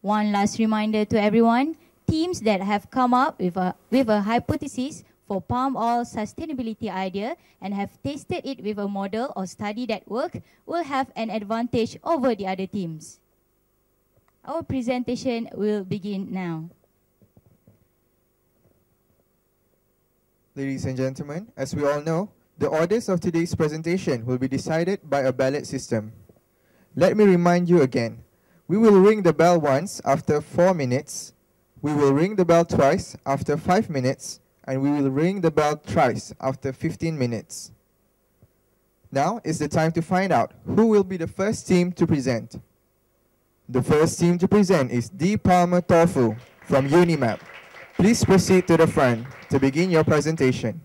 One last reminder to everyone, teams that have come up with a hypothesis for palm oil sustainability idea and have tested it with a model or study that work will have an advantage over the other teams. Our presentation will begin now. Ladies and gentlemen, as we all know, the orders of today's presentation will be decided by a ballot system. Let me remind you again. We will ring the bell once after 4 minutes, we will ring the bell twice after 5 minutes, and we will ring the bell thrice after 15 minutes. Now is the time to find out who will be the first team to present. The first team to present is D. Palme Tofu from UNIMAP. Please proceed to the front to begin your presentation.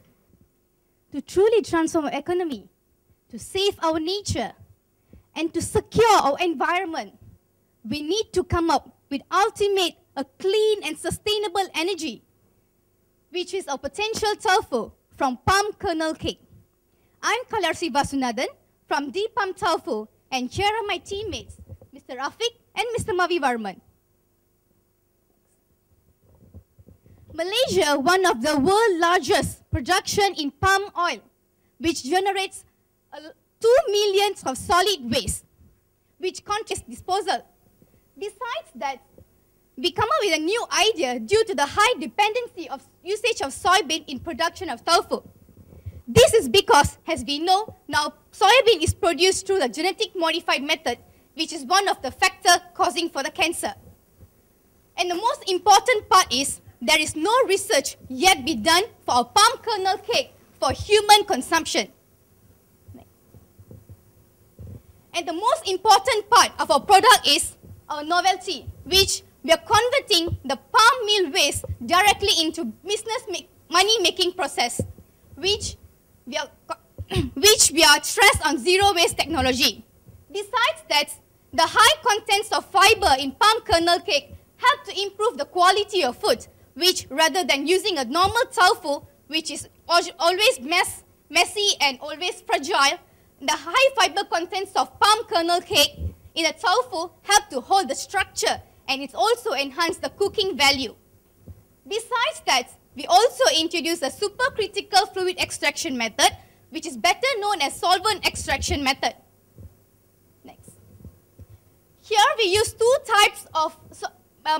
To truly transform our economy, to save our nature, and to secure our environment, we need to come up with ultimate, a clean and sustainable energy, which is our potential tofu from palm kernel cake. I'm Kalarsi Vasunathan from D Palm Tofu, and here are my teammates, Mr. Rafiq and Mr. Mavi Varman. Malaysia, one of the world's largest production in palm oil, which generates 2 million of solid waste, which contains disposal. Besides that, we come up with a new idea due to the high dependency of usage of soybean in production of tofu. This is because, as we know, now soybean is produced through the genetic modified method, which is one of the factors causing for the cancer. And the most important part is, there is no research yet be done for a palm kernel cake for human consumption. And the most important part of our product is our novelty, which we are converting the palm meal waste directly into business money-making process, which we are stressed on zero waste technology. Besides that, the high contents of fiber in palm kernel cake help to improve the quality of food, which rather than using a normal tofu, which is always messy and always fragile, the high fiber contents of palm kernel cake in a tofu help to hold the structure, and it also enhances the cooking value. Besides that, we also introduce a supercritical fluid extraction method, which is better known as solvent extraction method. Next. Here we use two types of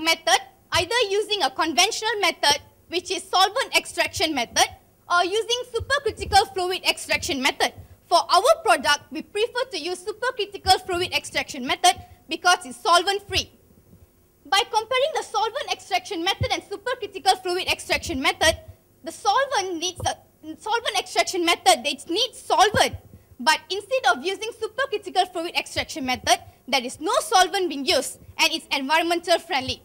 method, either using a conventional method, which is solvent extraction method, or using supercritical fluid extraction method. For our product, we prefer to use supercritical fluid extraction method because it's solvent-free. By comparing the solvent extraction method and supercritical fluid extraction method, the solvent extraction method needs solvent, but instead of using supercritical fluid extraction method, there is no solvent being used, and it's environmental friendly.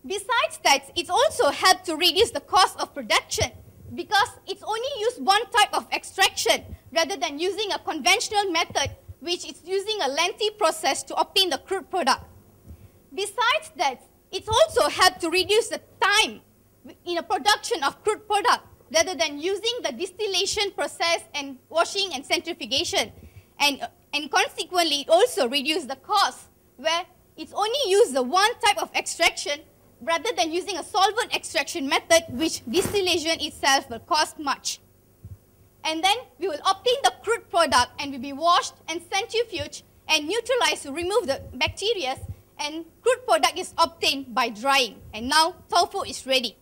Besides that, it also helps to reduce the cost of production because it's only used one type of extraction rather than using a conventional method, which is using a lengthy process to obtain the crude product. Besides that, it also helps to reduce the time in a production of crude product rather than using the distillation process and washing and centrifugation. And consequently, it also reduces the cost where it's only used the one type of extraction rather than using a solvent extraction method, which distillation itself will cost much. And then we will obtain the crude product and will be washed and centrifuged and neutralized to remove the bacteria, and crude product is obtained by drying. And now tofu is ready.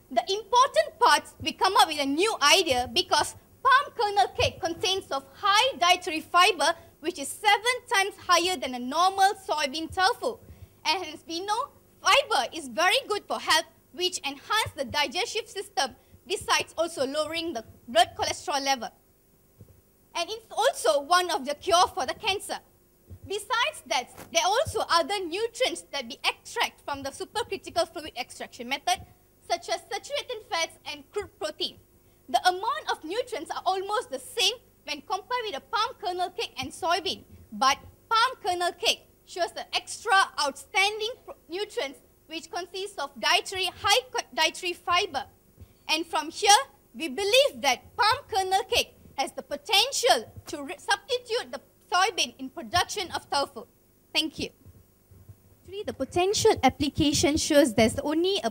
The important part, we come up with a new idea because palm kernel cake contains of high dietary fiber, which is 7 times higher than a normal soybean tofu. And as we know, fiber is very good for health, which enhances the digestive system, besides also lowering the blood cholesterol level. And it's also one of the cure for the cancer. Besides that, there are also other nutrients that we extract from the supercritical fluid extraction method, such as saturated fats and crude protein. The amount of nutrients are almost the same when compared with a palm kernel cake and soybean, but palm kernel cake shows the extra outstanding nutrients which consists of high dietary fiber. And from here, we believe that palm kernel cake has the potential to substitute the soybean in production of tofu. Thank you. Actually, the potential application shows there's only a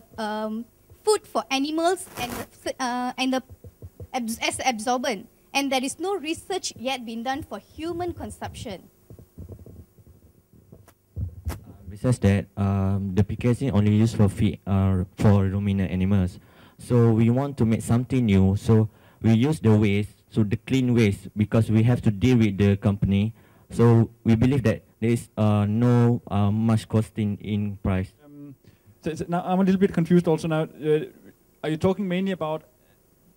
food for animals and as absorbent, and there is no research yet been done for human consumption. Besides that, the application only used for feed for ruminant animals. So we want to make something new. So we use the waste, so the clean waste, because we have to deal with the company. So we believe that there is no much costing in price. So now I'm a little bit confused also now. Are you talking mainly about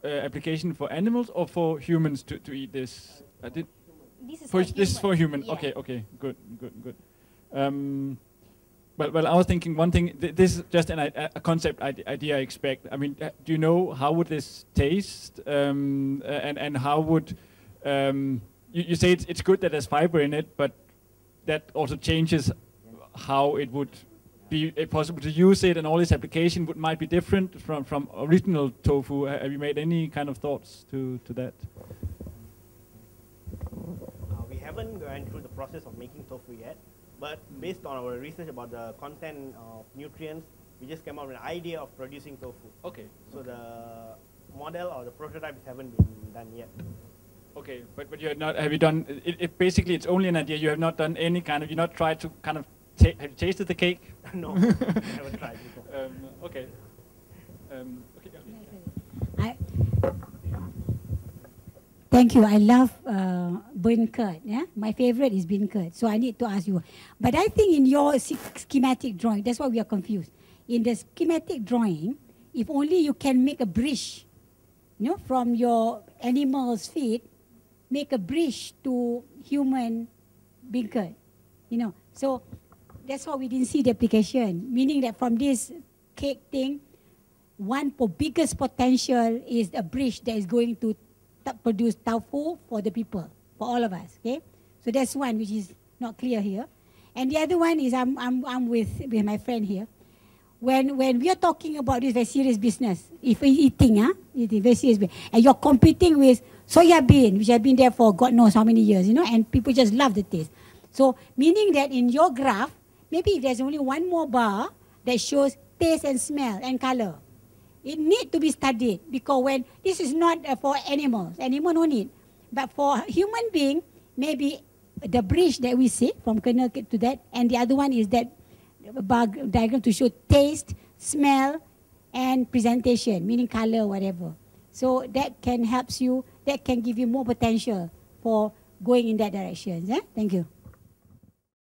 application for animals or for humans to eat this? This is for human. Yeah. Okay, good. Well, I was thinking one thing. This is just a concept idea. I expect. I mean, do you know how would this taste? And how would you say it's good that there's fiber in it, but that also changes how it would be possible to use it, and all this application might be different from original tofu. Have you made any kind of thoughts to that? We haven't gone through the process of making tofu yet, but based on our research about the content of nutrients, we just came up with an idea of producing tofu. Okay. So the model or the prototypes haven't been done yet. Okay, but you have not. Have you done? Basically, it's only an idea. You have not done any kind of. You not tried to kind of. Have you tasted the cake? No, I haven't tried before. Okay. Thank you. I love bean curd. Yeah, my favorite is bean curd. So I need to ask you. But I think in your schematic drawing, that's why we are confused. In the schematic drawing, if only you can make a bridge, you know, from your animal's feed, make a bridge to human bean curd, you know. So that's why we didn't see the application. Meaning that from this cake thing, one biggest potential is a bridge that is going to produce tofu for the people, for all of us. Okay, so that's one which is not clear here, and the other one is I'm with my friend here. When we are talking about this very serious business, if eating, eating very serious business, and you're competing with soya bean, which have been there for God knows how many years, you know, and people just love the taste. So meaning that in your graph, maybe if there's only one more bar that shows taste and smell and color, it needs to be studied, because when this is not for animals, animal no need, but for human being, maybe the bridge that we see from kernel to that, and the other one is that bar diagram to show taste, smell, and presentation, meaning color, whatever. So that can help you, that can give you more potential for going in that direction. Yeah? Thank you.